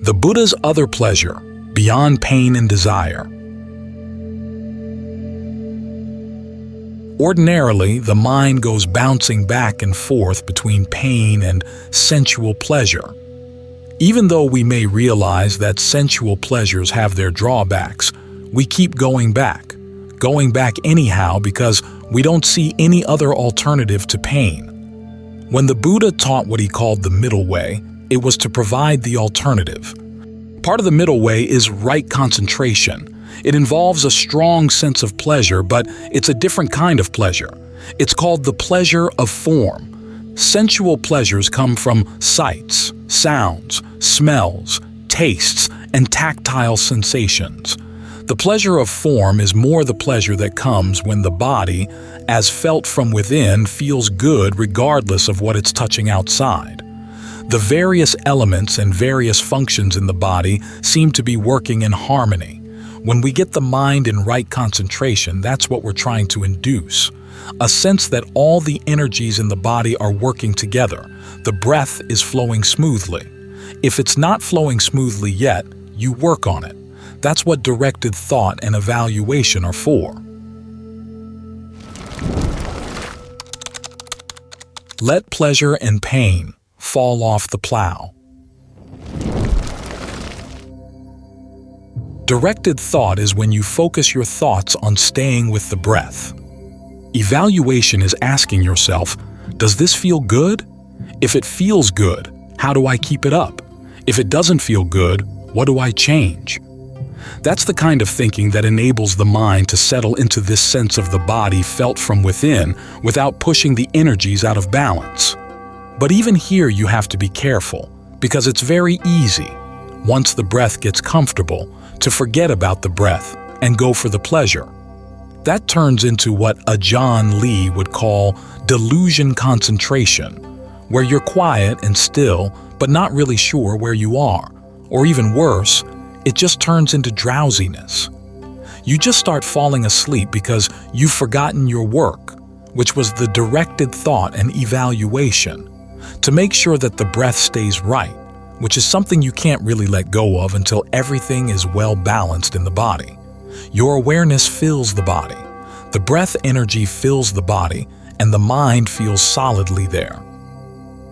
The Buddha's other pleasure, beyond pain and desire. Ordinarily, the mind goes bouncing back and forth between pain and sensual pleasure. Even though we may realize that sensual pleasures have their drawbacks, we keep going back anyhow because we don't see any other alternative to pain. When the Buddha taught what he called the middle way, it was to provide the alternative. Part of the middle way is right concentration. It involves a strong sense of pleasure, but it's a different kind of pleasure. It's called the pleasure of form. Sensual pleasures come from sights, sounds, smells, tastes, and tactile sensations. The pleasure of form is more the pleasure that comes when the body, as felt from within, feels good regardless of what it's touching outside. The various elements and various functions in the body seem to be working in harmony. When we get the mind in right concentration, that's what we're trying to induce. A sense that all the energies in the body are working together. The breath is flowing smoothly. If it's not flowing smoothly yet, you work on it. That's what directed thought and evaluation are for. Let pleasure and pain fall off the plow. Directed thought is when you focus your thoughts on staying with the breath. Evaluation is asking yourself, does this feel good? If it feels good, how do I keep it up? If it doesn't feel good, what do I change? That's the kind of thinking that enables the mind to settle into this sense of the body felt from within without pushing the energies out of balance. But even here you have to be careful, because it's very easy, once the breath gets comfortable, to forget about the breath and go for the pleasure. That turns into what Ajahn Lee would call delusion concentration, where you're quiet and still, but not really sure where you are. Or even worse, it just turns into drowsiness. You just start falling asleep because you've forgotten your work, which was the directed thought and evaluation, to make sure that the breath stays right, which is something you can't really let go of until everything is well balanced in the body. Your awareness fills the body. The breath energy fills the body, and the mind feels solidly there.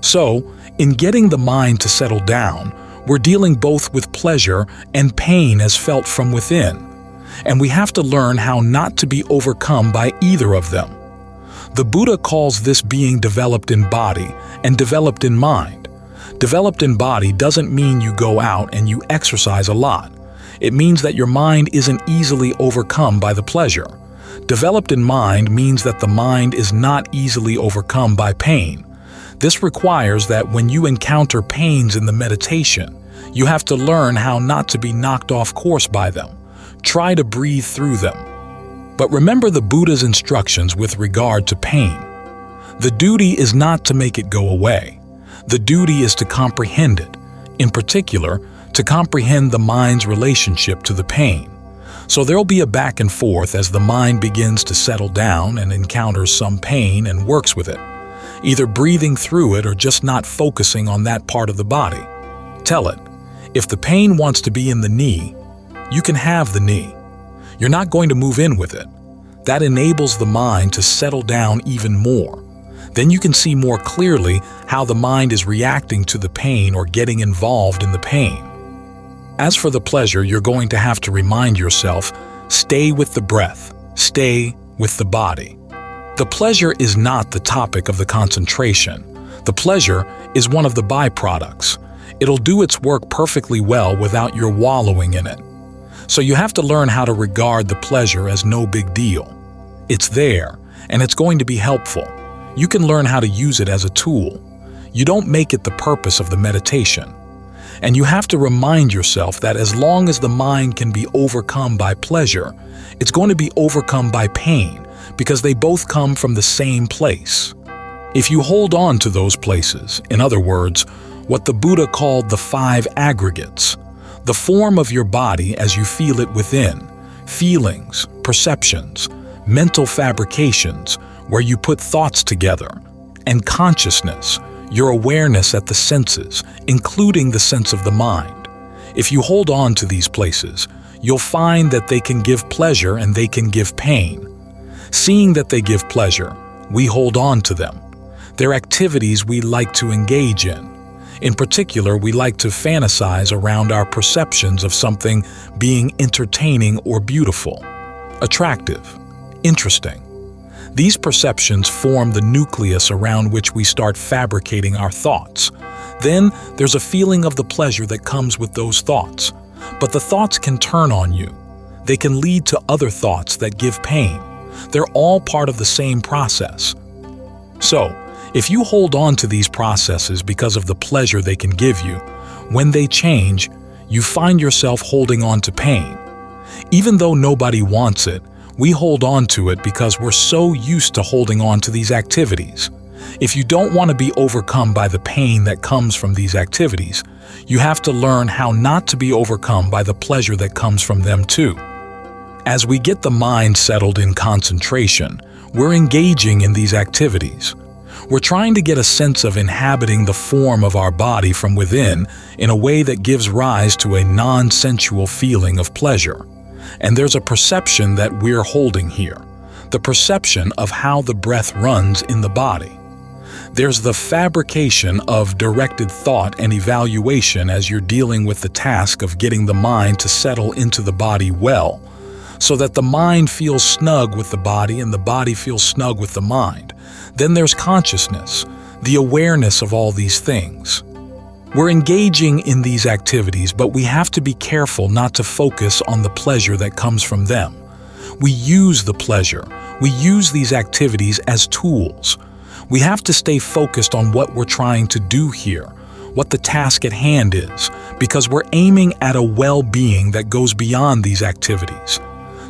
So, in getting the mind to settle down, we're dealing both with pleasure and pain as felt from within, and we have to learn how not to be overcome by either of them. The Buddha calls this being developed in body and developed in mind. Developed in body doesn't mean you go out and you exercise a lot. It means that your mind isn't easily overcome by the pleasure. Developed in mind means that the mind is not easily overcome by pain. This requires that when you encounter pains in the meditation, you have to learn how not to be knocked off course by them. Try to breathe through them. But remember the Buddha's instructions with regard to pain. The duty is not to make it go away. The duty is to comprehend it. In particular, to comprehend the mind's relationship to the pain. So there'll be a back and forth as the mind begins to settle down and encounters some pain and works with it, either breathing through it or just not focusing on that part of the body. Tell it, if the pain wants to be in the knee, you can have the knee. You're not going to move in with it. That enables the mind to settle down even more. Then you can see more clearly how the mind is reacting to the pain or getting involved in the pain. As for the pleasure, you're going to have to remind yourself, stay with the breath, stay with the body. The pleasure is not the topic of the concentration. The pleasure is one of the byproducts. It'll do its work perfectly well without your wallowing in it. So you have to learn how to regard the pleasure as no big deal. It's there, and it's going to be helpful. You can learn how to use it as a tool. You don't make it the purpose of the meditation. And you have to remind yourself that as long as the mind can be overcome by pleasure, it's going to be overcome by pain, because they both come from the same place. If you hold on to those places, in other words, what the Buddha called the 5 aggregates, the form of your body as you feel it within, feelings, perceptions, mental fabrications, where you put thoughts together, and consciousness, your awareness at the senses, including the sense of the mind. If you hold on to these places, you'll find that they can give pleasure and they can give pain. Seeing that they give pleasure, we hold on to them. They're activities we like to engage in. In particular, we like to fantasize around our perceptions of something being entertaining or beautiful, attractive, interesting. These perceptions form the nucleus around which we start fabricating our thoughts. Then there's a feeling of the pleasure that comes with those thoughts. But the thoughts can turn on you. They can lead to other thoughts that give pain. They're all part of the same process. So, if you hold on to these processes because of the pleasure they can give you, when they change, you find yourself holding on to pain. Even though nobody wants it, we hold on to it because we're so used to holding on to these activities. If you don't want to be overcome by the pain that comes from these activities, you have to learn how not to be overcome by the pleasure that comes from them too. As we get the mind settled in concentration, we're engaging in these activities. We're trying to get a sense of inhabiting the form of our body from within in a way that gives rise to a non-sensual feeling of pleasure. And there's a perception that we're holding here, the perception of how the breath runs in the body. There's the fabrication of directed thought and evaluation as you're dealing with the task of getting the mind to settle into the body well, so that the mind feels snug with the body and the body feels snug with the mind. Then there's consciousness, the awareness of all these things. We're engaging in these activities, but we have to be careful not to focus on the pleasure that comes from them. We use the pleasure. We use these activities as tools. We have to stay focused on what we're trying to do here, what the task at hand is, because we're aiming at a well-being that goes beyond these activities.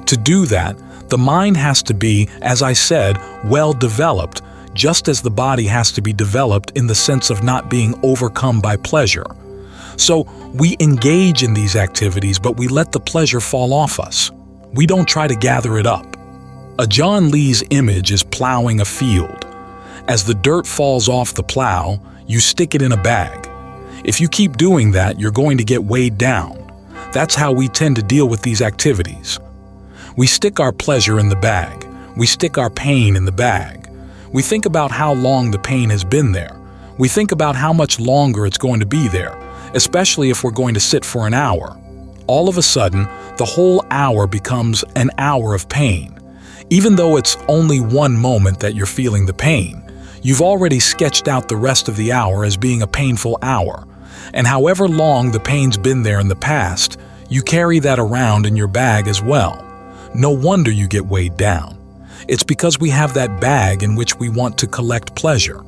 To do that, the mind has to be, as I said, well-developed, just as the body has to be developed in the sense of not being overcome by pleasure. So we engage in these activities, but we let the pleasure fall off us. We don't try to gather it up. A John Lee's image is plowing a field. As the dirt falls off the plow, you stick it in a bag. If you keep doing that, you're going to get weighed down. That's how we tend to deal with these activities. We stick our pleasure in the bag. We stick our pain in the bag. We think about how long the pain has been there. We think about how much longer it's going to be there, especially if we're going to sit for an hour. All of a sudden, the whole hour becomes an hour of pain. Even though it's only one moment that you're feeling the pain, you've already sketched out the rest of the hour as being a painful hour. And however long the pain's been there in the past, you carry that around in your bag as well. No wonder you get weighed down. It's because we have that bag in which we want to collect pleasure.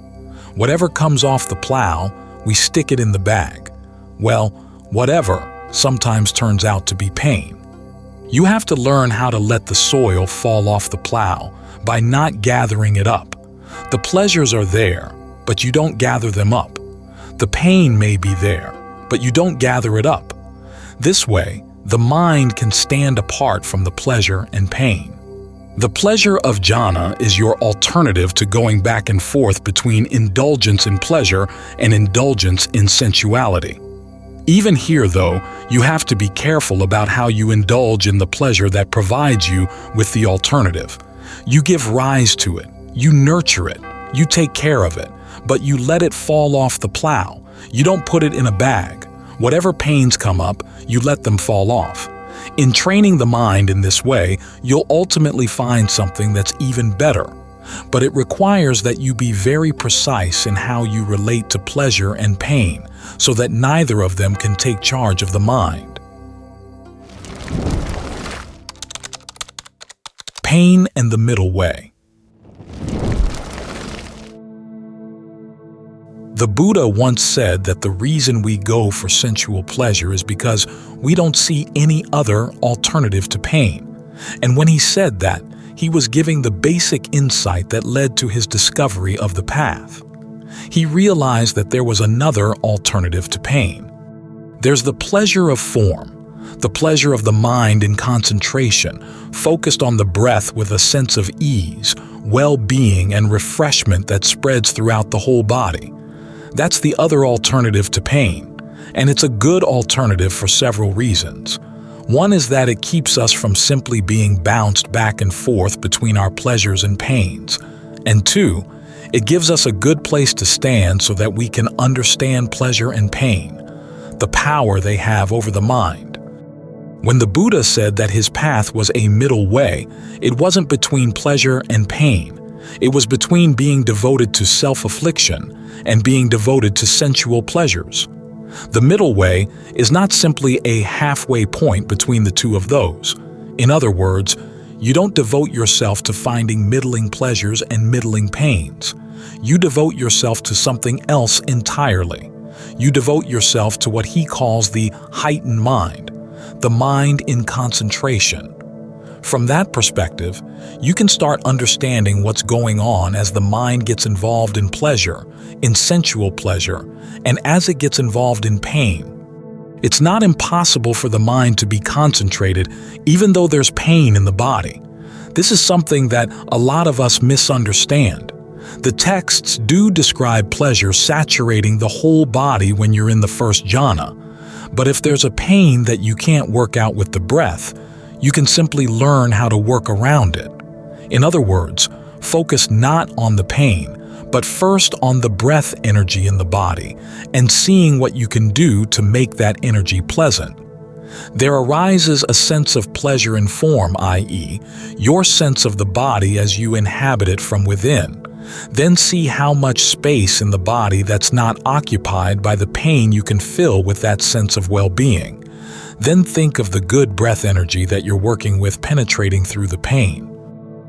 Whatever comes off the plow, we stick it in the bag. Well, whatever sometimes turns out to be pain. You have to learn how to let the soil fall off the plow by not gathering it up. The pleasures are there, but you don't gather them up. The pain may be there, but you don't gather it up. This way, the mind can stand apart from the pleasure and pain. The pleasure of jhana is your alternative to going back and forth between indulgence in pleasure and indulgence in sensuality. Even here, though, you have to be careful about how you indulge in the pleasure that provides you with the alternative. You give rise to it, you nurture it, you take care of it, but you let it fall off the plow. You don't put it in a bag. Whatever pains come up, you let them fall off. In training the mind in this way, you'll ultimately find something that's even better. But it requires that you be very precise in how you relate to pleasure and pain, so that neither of them can take charge of the mind. Pain and the middle way. The Buddha once said that the reason we go for sensual pleasure is because we don't see any other alternative to pain. And when he said that, he was giving the basic insight that led to his discovery of the path. He realized that there was another alternative to pain. There's the pleasure of form, the pleasure of the mind in concentration, focused on the breath with a sense of ease, well-being, and refreshment that spreads throughout the whole body. That's the other alternative to pain. and it's a good alternative for several reasons. One is that it keeps us from simply being bounced back and forth between our pleasures and pains. And two, it gives us a good place to stand so that we can understand pleasure and pain, the power they have over the mind. When the Buddha said that his path was a middle way, it wasn't between pleasure and pain. It was between being devoted to self-affliction and being devoted to sensual pleasures. The middle way is not simply a halfway point between the two of those. In other words, you don't devote yourself to finding middling pleasures and middling pains. You devote yourself to something else entirely. You devote yourself to what he calls the heightened mind, the mind in concentration. From that perspective, you can start understanding what's going on as the mind gets involved in pleasure, in sensual pleasure, and as it gets involved in pain. It's not impossible for the mind to be concentrated even though there's pain in the body. This is something that a lot of us misunderstand. The texts do describe pleasure saturating the whole body when you're in the first jhana, but if there's a pain that you can't work out with the breath, you can simply learn how to work around it. In other words, focus not on the pain, but first on the breath energy in the body and seeing what you can do to make that energy pleasant. There arises a sense of pleasure in form, i.e., your sense of the body as you inhabit it from within. Then see how much space in the body that's not occupied by the pain you can fill with that sense of well-being. Then think of the good breath energy that you're working with penetrating through the pain.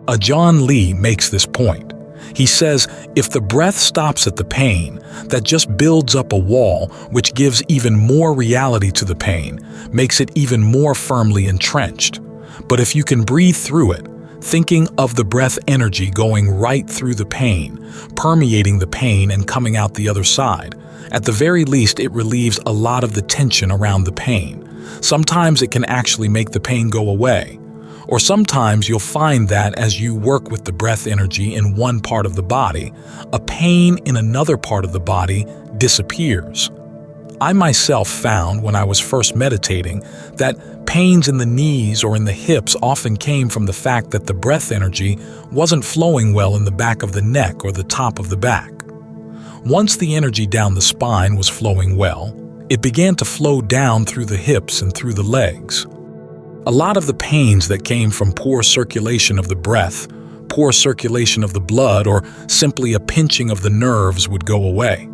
Ajahn Lee makes this point. He says, if the breath stops at the pain, that just builds up a wall which gives even more reality to the pain, makes it even more firmly entrenched. But if you can breathe through it, thinking of the breath energy going right through the pain, permeating the pain and coming out the other side, at the very least it relieves a lot of the tension around the pain. Sometimes it can actually make the pain go away. Or sometimes you'll find that as you work with the breath energy in one part of the body, a pain in another part of the body disappears. I myself found when I was first meditating that pains in the knees or in the hips often came from the fact that the breath energy wasn't flowing well in the back of the neck or the top of the back. Once the energy down the spine was flowing well, it began to flow down through the hips and through the legs. A lot of the pains that came from poor circulation of the breath, poor circulation of the blood, or simply a pinching of the nerves would go away.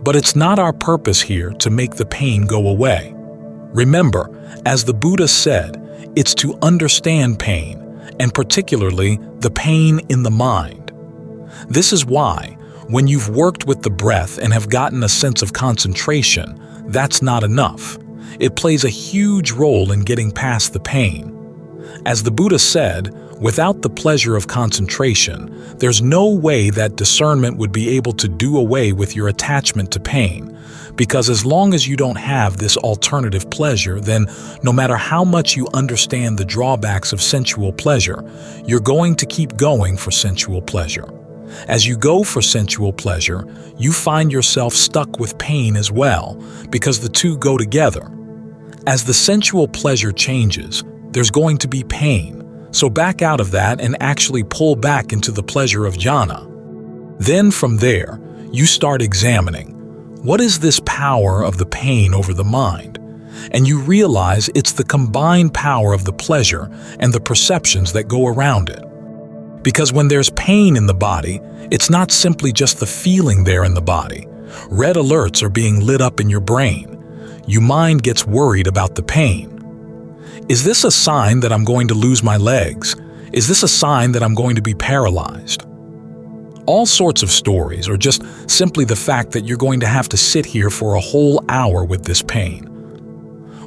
But it's not our purpose here to make the pain go away. Remember, as the Buddha said, it's to understand pain, and particularly the pain in the mind. This is why, when you've worked with the breath and have gotten a sense of concentration, that's not enough. It plays a huge role in getting past the pain. As the Buddha said, without the pleasure of concentration, there's no way that discernment would be able to do away with your attachment to pain, because as long as you don't have this alternative pleasure, then no matter how much you understand the drawbacks of sensual pleasure, you're going to keep going for sensual pleasure. As you go for sensual pleasure, you find yourself stuck with pain as well, because the two go together. As the sensual pleasure changes, there's going to be pain, so back out of that and actually pull back into the pleasure of jhana. Then from there, you start examining, what is this power of the pain over the mind? And you realize it's the combined power of the pleasure and the perceptions that go around it. Because when there's pain in the body, it's not simply just the feeling there in the body. Red alerts are being lit up in your brain. Your mind gets worried about the pain. Is this a sign that I'm going to lose my legs? Is this a sign that I'm going to be paralyzed? All sorts of stories, or just simply the fact that you're going to have to sit here for a whole hour with this pain.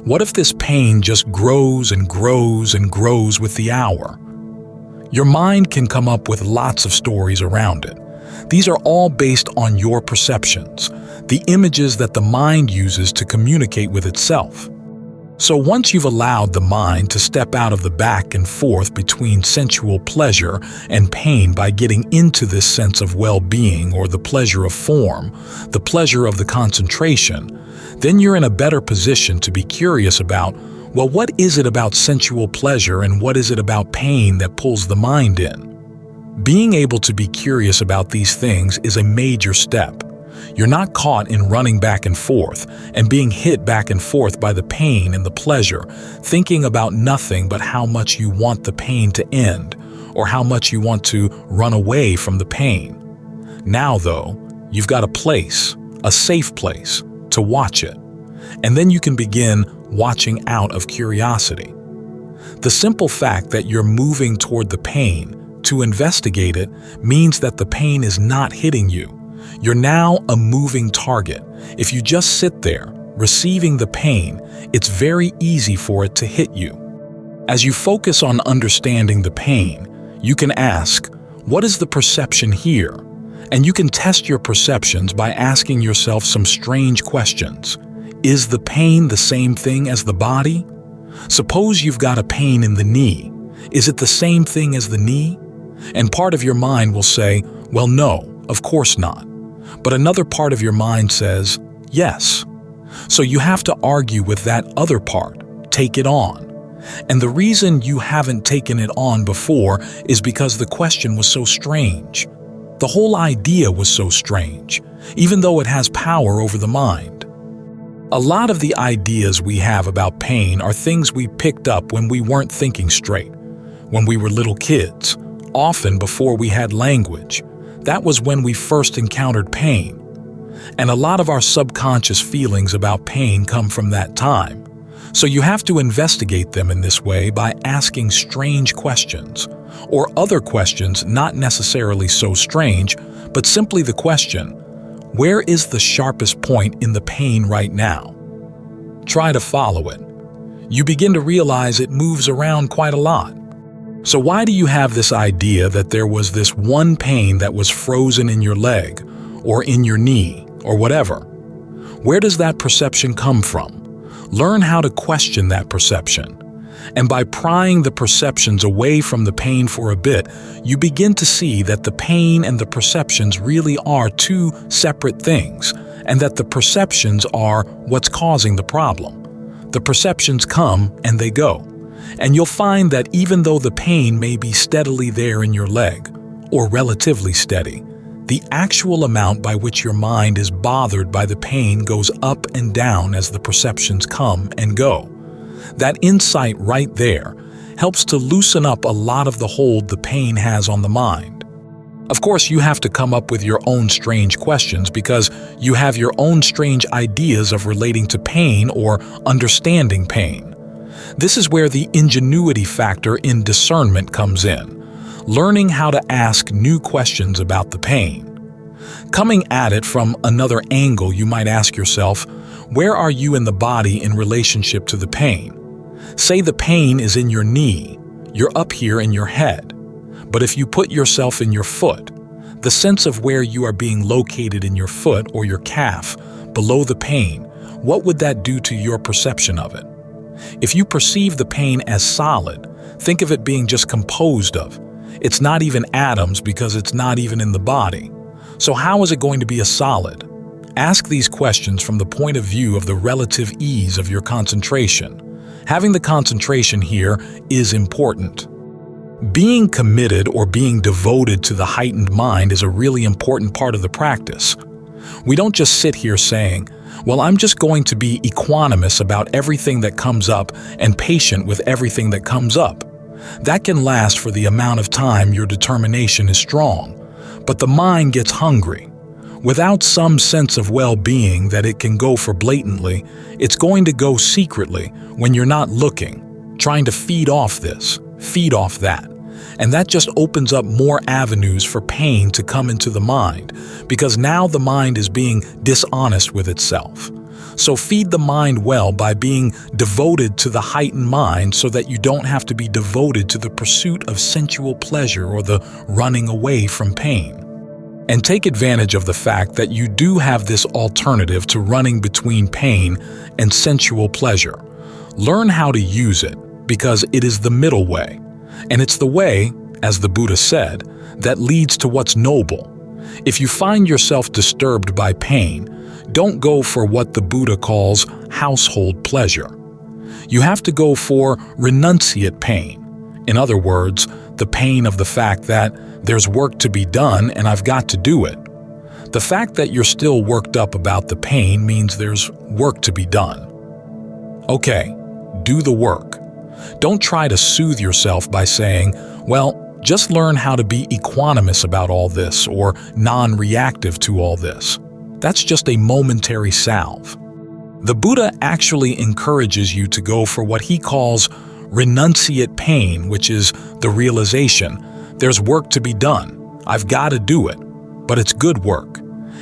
What if this pain just grows and grows and grows with the hour? Your mind can come up with lots of stories around it. These are all based on your perceptions, the images that the mind uses to communicate with itself. So once you've allowed the mind to step out of the back and forth between sensual pleasure and pain by getting into this sense of well-being or the pleasure of form, the pleasure of the concentration, then you're in a better position to be curious about, well, what is it about sensual pleasure and what is it about pain that pulls the mind in? Being able to be curious about these things is a major step. You're not caught in running back and forth and being hit back and forth by the pain and the pleasure, thinking about nothing but how much you want the pain to end or how much you want to run away from the pain. Now, though, you've got a place, a safe place, to watch it. And then you can begin watching out of curiosity. The simple fact that you're moving toward the pain to investigate it means that the pain is not hitting you. You're now a moving target. If you just sit there, receiving the pain, it's very easy for it to hit you. As you focus on understanding the pain, you can ask, what is the perception here? And you can test your perceptions by asking yourself some strange questions. Is the pain the same thing as the body? Suppose you've got a pain in the knee. Is it the same thing as the knee? And part of your mind will say, well, no, of course not. But another part of your mind says, yes. So you have to argue with that other part, take it on. And the reason you haven't taken it on before is because the question was so strange. The whole idea was so strange, even though it has power over the mind. A lot of the ideas we have about pain are things we picked up when we weren't thinking straight, when we were little kids, often before we had language. That was when we first encountered pain. And a lot of our subconscious feelings about pain come from that time. So you have to investigate them in this way by asking strange questions, or other questions not necessarily so strange, but simply the question, where is the sharpest point in the pain right now? Try to follow it. You begin to realize it moves around quite a lot. So why do you have this idea that there was this one pain that was frozen in your leg, or in your knee, or whatever? Where does that perception come from? Learn how to question that perception. And by prying the perceptions away from the pain for a bit, you begin to see that the pain and the perceptions really are two separate things, and that the perceptions are what's causing the problem. The perceptions come and they go. And you'll find that even though the pain may be steadily there in your leg, or relatively steady, the actual amount by which your mind is bothered by the pain goes up and down as the perceptions come and go. That insight right there helps to loosen up a lot of the hold the pain has on the mind. Of course, you have to come up with your own strange questions because you have your own strange ideas of relating to pain or understanding pain. This is where the ingenuity factor in discernment comes in, learning how to ask new questions about the pain. Coming at it from another angle, you might ask yourself, where are you in the body in relationship to the pain? Say the pain is in your knee, you're up here in your head. But if you put yourself in your foot, the sense of where you are being located in your foot or your calf, below the pain, what would that do to your perception of it? If you perceive the pain as solid, think of it being just composed of. It's not even atoms because it's not even in the body. So how is it going to be a solid? Ask these questions from the point of view of the relative ease of your concentration. Having the concentration here is important. Being committed or being devoted to the heightened mind is a really important part of the practice. We don't just sit here saying, well, I'm just going to be equanimous about everything that comes up and patient with everything that comes up. That can last for the amount of time your determination is strong, but the mind gets hungry. Without some sense of well-being that it can go for blatantly, it's going to go secretly when you're not looking, trying to feed off this, feed off that. And that just opens up more avenues for pain to come into the mind, because now the mind is being dishonest with itself. So feed the mind well by being devoted to the heightened mind so that you don't have to be devoted to the pursuit of sensual pleasure or the running away from pain. And take advantage of the fact that you do have this alternative to running between pain and sensual pleasure. Learn how to use it, because it is the middle way. And it's the way, as the Buddha said, that leads to what's noble. If you find yourself disturbed by pain, don't go for what the Buddha calls household pleasure. You have to go for renunciate pain. In other words, the pain of the fact that there's work to be done and I've got to do it. The fact that you're still worked up about the pain means there's work to be done. Okay, do the work. Don't try to soothe yourself by saying, well, just learn how to be equanimous about all this or non-reactive to all this. That's just a momentary salve. The Buddha actually encourages you to go for what he calls renunciate pain, which is the realization there's work to be done. I've got to do it, but it's good work.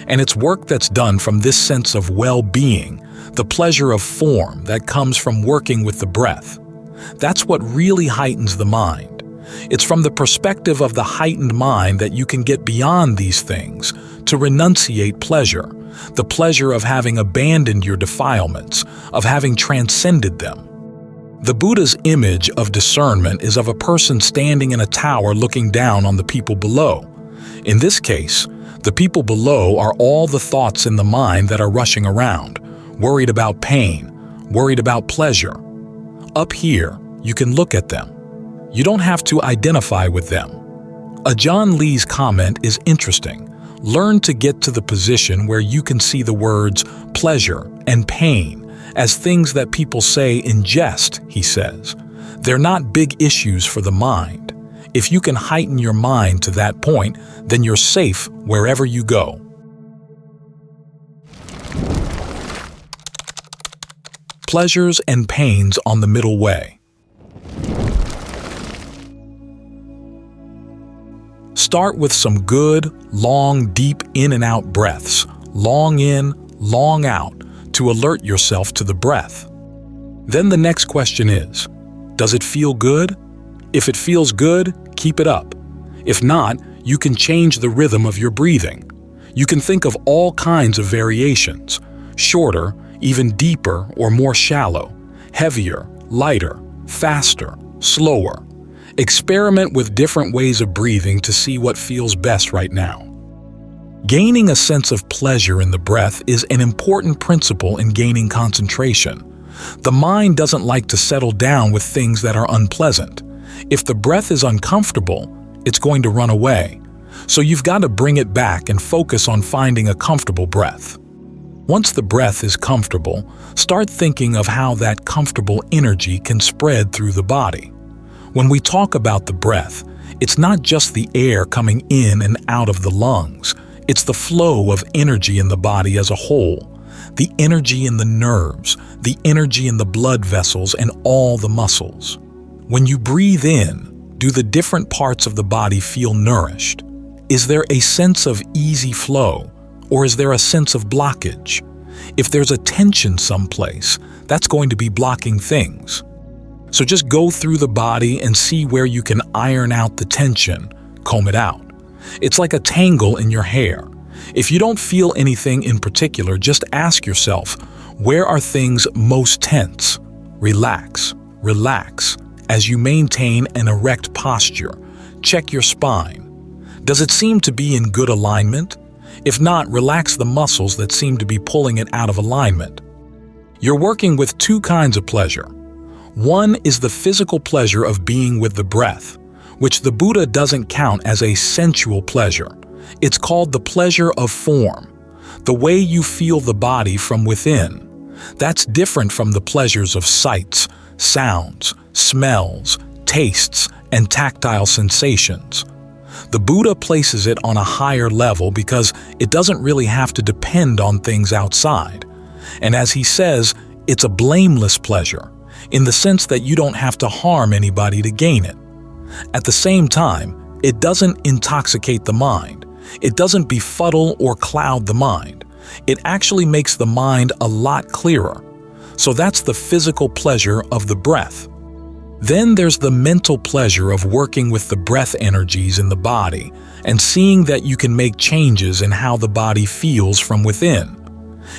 And it's work that's done from this sense of well-being, the pleasure of form that comes from working with the breath. That's what really heightens the mind. It's from the perspective of the heightened mind that you can get beyond these things, to renunciate pleasure, the pleasure of having abandoned your defilements, of having transcended them. The Buddha's image of discernment is of a person standing in a tower looking down on the people below. In this case, the people below are all the thoughts in the mind that are rushing around, worried about pain, worried about pleasure. Up here, you can look at them. You don't have to identify with them. Ajahn Lee's comment is interesting. Learn to get to the position where you can see the words pleasure and pain as things that people say in jest, he says. They're not big issues for the mind. If you can heighten your mind to that point, then you're safe wherever you go. Pleasures and pains on the middle way. Start with some good, long, deep in and out breaths, long in, long out, to alert yourself to the breath. Then the next question is, does it feel good? If it feels good, keep it up. If not, you can change the rhythm of your breathing. You can think of all kinds of variations, shorter, even deeper or more shallow, heavier, lighter, faster, slower. Experiment with different ways of breathing to see what feels best right now. Gaining a sense of pleasure in the breath is an important principle in gaining concentration. The mind doesn't like to settle down with things that are unpleasant. If the breath is uncomfortable, it's going to run away. So you've got to bring it back and focus on finding a comfortable breath. Once the breath is comfortable, start thinking of how that comfortable energy can spread through the body. When we talk about the breath, it's not just the air coming in and out of the lungs. It's the flow of energy in the body as a whole, the energy in the nerves, the energy in the blood vessels and all the muscles. When you breathe in, do the different parts of the body feel nourished? Is there a sense of easy flow, or is there a sense of blockage? If there's a tension someplace, that's going to be blocking things. So just go through the body and see where you can iron out the tension, comb it out. It's like a tangle in your hair. If you don't feel anything in particular, just ask yourself, where are things most tense? Relax, relax, as you maintain an erect posture. Check your spine. Does it seem to be in good alignment? If not, relax the muscles that seem to be pulling it out of alignment. You're working with two kinds of pleasure. One is the physical pleasure of being with the breath, which the Buddha doesn't count as a sensual pleasure. It's called the pleasure of form, the way you feel the body from within. That's different from the pleasures of sights, sounds, smells, tastes, and tactile sensations. The Buddha places it on a higher level because it doesn't really have to depend on things outside. And as he says, it's a blameless pleasure, in the sense that you don't have to harm anybody to gain it. At the same time, it doesn't intoxicate the mind. It doesn't befuddle or cloud the mind. It actually makes the mind a lot clearer. So that's the physical pleasure of the breath. Then there's the mental pleasure of working with the breath energies in the body and seeing that you can make changes in how the body feels from within.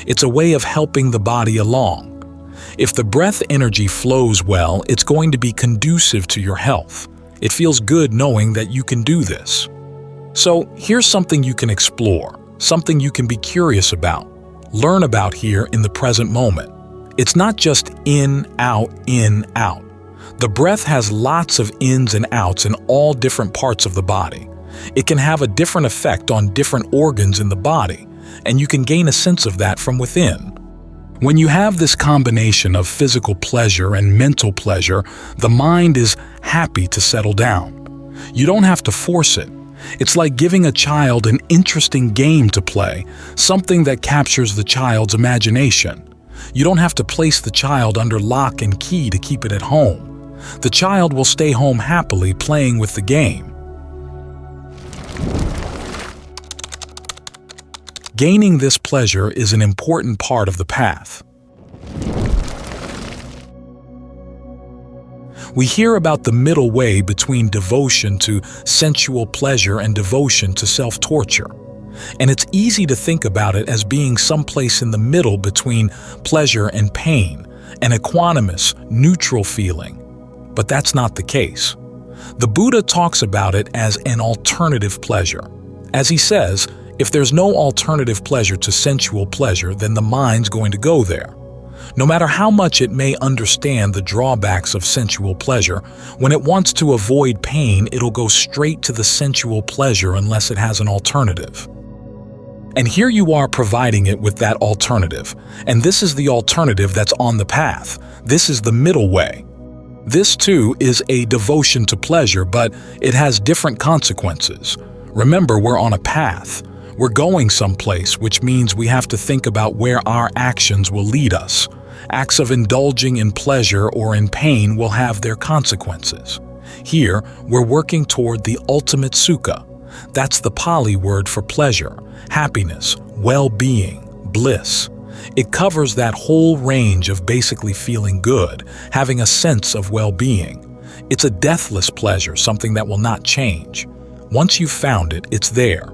It's a way of helping the body along. If the breath energy flows well, it's going to be conducive to your health. It feels good knowing that you can do this. So here's something you can explore, something you can be curious about, learn about here in the present moment. It's not just in, out, in, out. The breath has lots of ins and outs in all different parts of the body. It can have a different effect on different organs in the body, and you can gain a sense of that from within. When you have this combination of physical pleasure and mental pleasure, the mind is happy to settle down. You don't have to force it. It's like giving a child an interesting game to play, something that captures the child's imagination. You don't have to place the child under lock and key to keep it at home. The child will stay home happily playing with the game. Gaining this pleasure is an important part of the path. We hear about the middle way between devotion to sensual pleasure and devotion to self-torture. And it's easy to think about it as being someplace in the middle between pleasure and pain, an equanimous, neutral feeling. But that's not the case. The Buddha talks about it as an alternative pleasure. As he says, if there's no alternative pleasure to sensual pleasure, then the mind's going to go there. No matter how much it may understand the drawbacks of sensual pleasure, when it wants to avoid pain, it'll go straight to the sensual pleasure unless it has an alternative. And here you are providing it with that alternative. And this is the alternative that's on the path. This is the middle way. This too is a devotion to pleasure, but it has different consequences. Remember, we're on a path. We're going someplace, which means we have to think about where our actions will lead us. Acts of indulging in pleasure or in pain will have their consequences. Here, we're working toward the ultimate sukha. That's the Pali word for pleasure, happiness, well-being, bliss. It covers that whole range of basically feeling good, having a sense of well-being. It's a deathless pleasure, something that will not change. Once you've found it, it's there.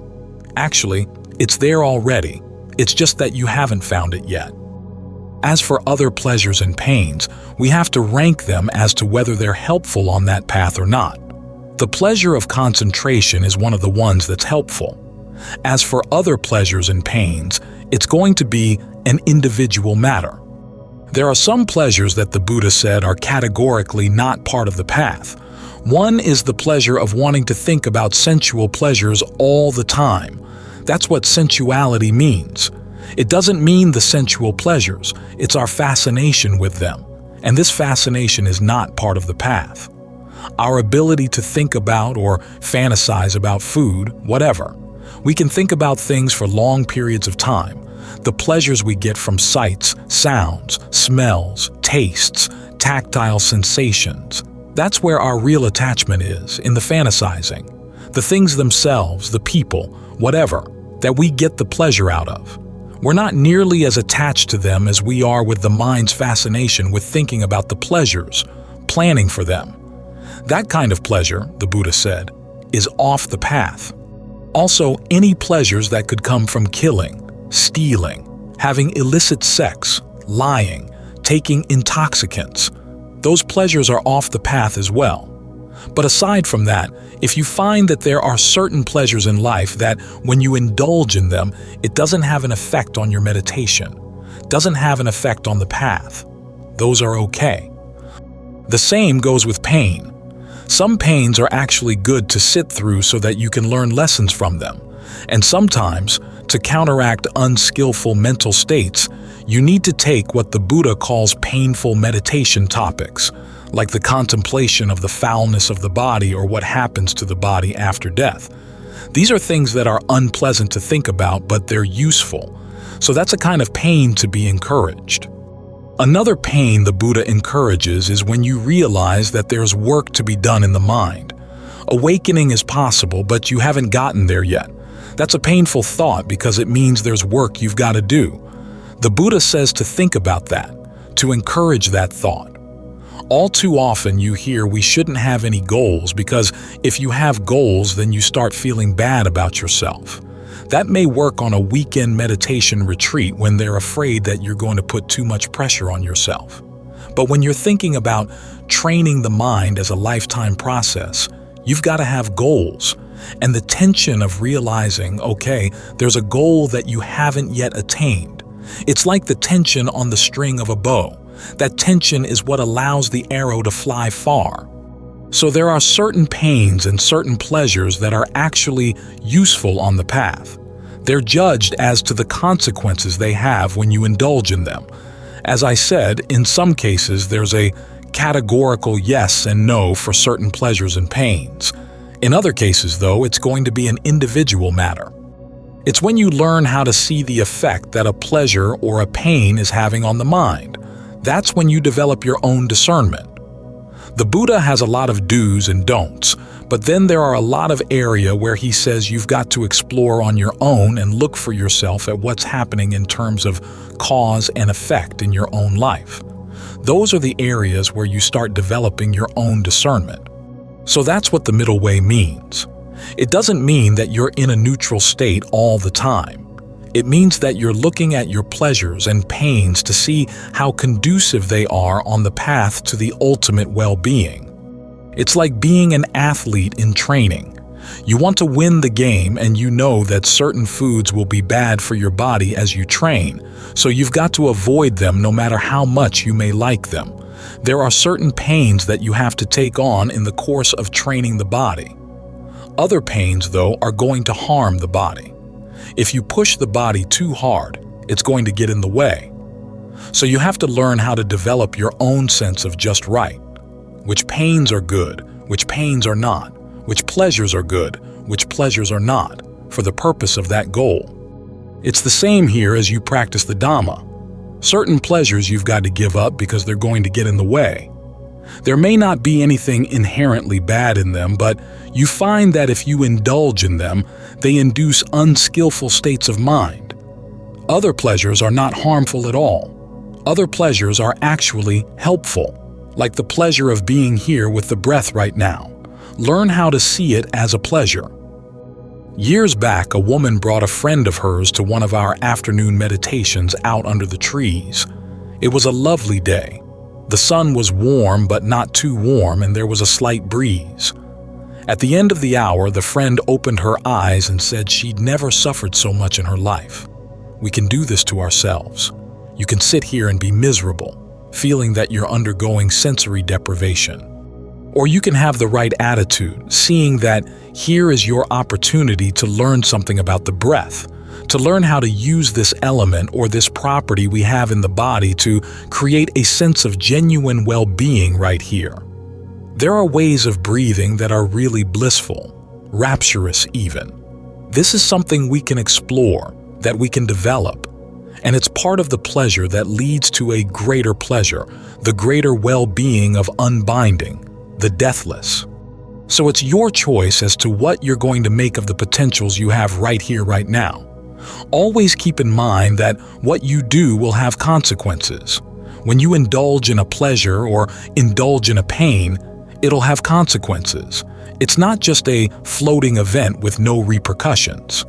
Actually, it's there already. It's just that you haven't found it yet. As for other pleasures and pains, we have to rank them as to whether they're helpful on that path or not. The pleasure of concentration is one of the ones that's helpful. As for other pleasures and pains, it's going to be an individual matter. There are some pleasures that the Buddha said are categorically not part of the path. One is the pleasure of wanting to think about sensual pleasures all the time. That's what sensuality means. It doesn't mean the sensual pleasures, it's our fascination with them. And this fascination is not part of the path. Our ability to think about or fantasize about food, whatever. We can think about things for long periods of time. The pleasures we get from sights, sounds, smells, tastes, tactile sensations. That's where our real attachment is, in the fantasizing. The things themselves, the people, whatever, that we get the pleasure out of. We're not nearly as attached to them as we are with the mind's fascination with thinking about the pleasures, planning for them. That kind of pleasure, the Buddha said, is off the path. Also, any pleasures that could come from killing, stealing, having illicit sex, lying, taking intoxicants. Those pleasures are off the path as well. But aside from that, if you find that there are certain pleasures in life that, when you indulge in them, it doesn't have an effect on your meditation, doesn't have an effect on the path, those are okay. The same goes with pain. Some pains are actually good to sit through so that you can learn lessons from them. And sometimes, to counteract unskillful mental states, you need to take what the Buddha calls painful meditation topics, like the contemplation of the foulness of the body or what happens to the body after death. These are things that are unpleasant to think about, but they're useful. So that's a kind of pain to be encouraged. Another pain the Buddha encourages is when you realize that there's work to be done in the mind. Awakening is possible, but you haven't gotten there yet. That's a painful thought because it means there's work you've got to do. The Buddha says to think about that, to encourage that thought. All too often you hear we shouldn't have any goals because if you have goals, then you start feeling bad about yourself. That may work on a weekend meditation retreat when they're afraid that you're going to put too much pressure on yourself. But when you're thinking about training the mind as a lifetime process, you've got to have goals. And the tension of realizing, okay, there's a goal that you haven't yet attained. It's like the tension on the string of a bow. That tension is what allows the arrow to fly far. So there are certain pains and certain pleasures that are actually useful on the path. They're judged as to the consequences they have when you indulge in them. As I said, in some cases there's a categorical yes and no for certain pleasures and pains. In other cases, though, it's going to be an individual matter. It's when you learn how to see the effect that a pleasure or a pain is having on the mind. That's when you develop your own discernment. The Buddha has a lot of do's and don'ts, but then there are a lot of area where he says you've got to explore on your own and look for yourself at what's happening in terms of cause and effect in your own life. Those are the areas where you start developing your own discernment. So that's what the middle way means. It doesn't mean that you're in a neutral state all the time. It means that you're looking at your pleasures and pains to see how conducive they are on the path to the ultimate well-being. It's like being an athlete in training. You want to win the game and you know that certain foods will be bad for your body as you train, so you've got to avoid them no matter how much you may like them. There are certain pains that you have to take on in the course of training the body. Other pains, though, are going to harm the body. If you push the body too hard, it's going to get in the way. So you have to learn how to develop your own sense of just right. Which pains are good, which pains are not, which pleasures are good, which pleasures are not, for the purpose of that goal. It's the same here as you practice the Dhamma. Certain pleasures you've got to give up because they're going to get in the way. There may not be anything inherently bad in them, but you find that if you indulge in them, they induce unskillful states of mind. Other pleasures are not harmful at all. Other pleasures are actually helpful, like the pleasure of being here with the breath right now. Learn how to see it as a pleasure. Years back, a woman brought a friend of hers to one of our afternoon meditations out under the trees. It was a lovely day. The sun was warm but not too warm, and there was a slight breeze. At the end of the hour, the friend opened her eyes and said she'd never suffered so much in her life. We can do this to ourselves. You can sit here and be miserable, feeling that you're undergoing sensory deprivation. Or you can have the right attitude, seeing that here is your opportunity to learn something about the breath, to learn how to use this element or this property we have in the body to create a sense of genuine well-being right here. There are ways of breathing that are really blissful, rapturous even. This is something we can explore, that we can develop, and it's part of the pleasure that leads to a greater pleasure, the greater well-being of unbinding, the deathless. So it's your choice as to what you're going to make of the potentials you have right here, right now. Always keep in mind that what you do will have consequences. When you indulge in a pleasure or indulge in a pain, it'll have consequences. It's not just a floating event with no repercussions.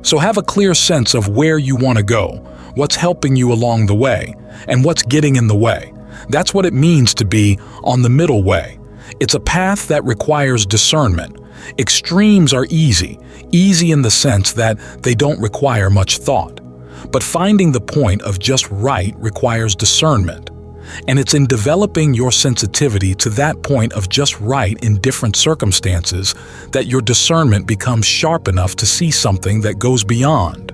So have a clear sense of where you want to go, what's helping you along the way, and what's getting in the way. That's what it means to be on the middle way. It's a path that requires discernment. Extremes are easy in the sense that they don't require much thought. But finding the point of just right requires discernment. And it's in developing your sensitivity to that point of just right in different circumstances that your discernment becomes sharp enough to see something that goes beyond.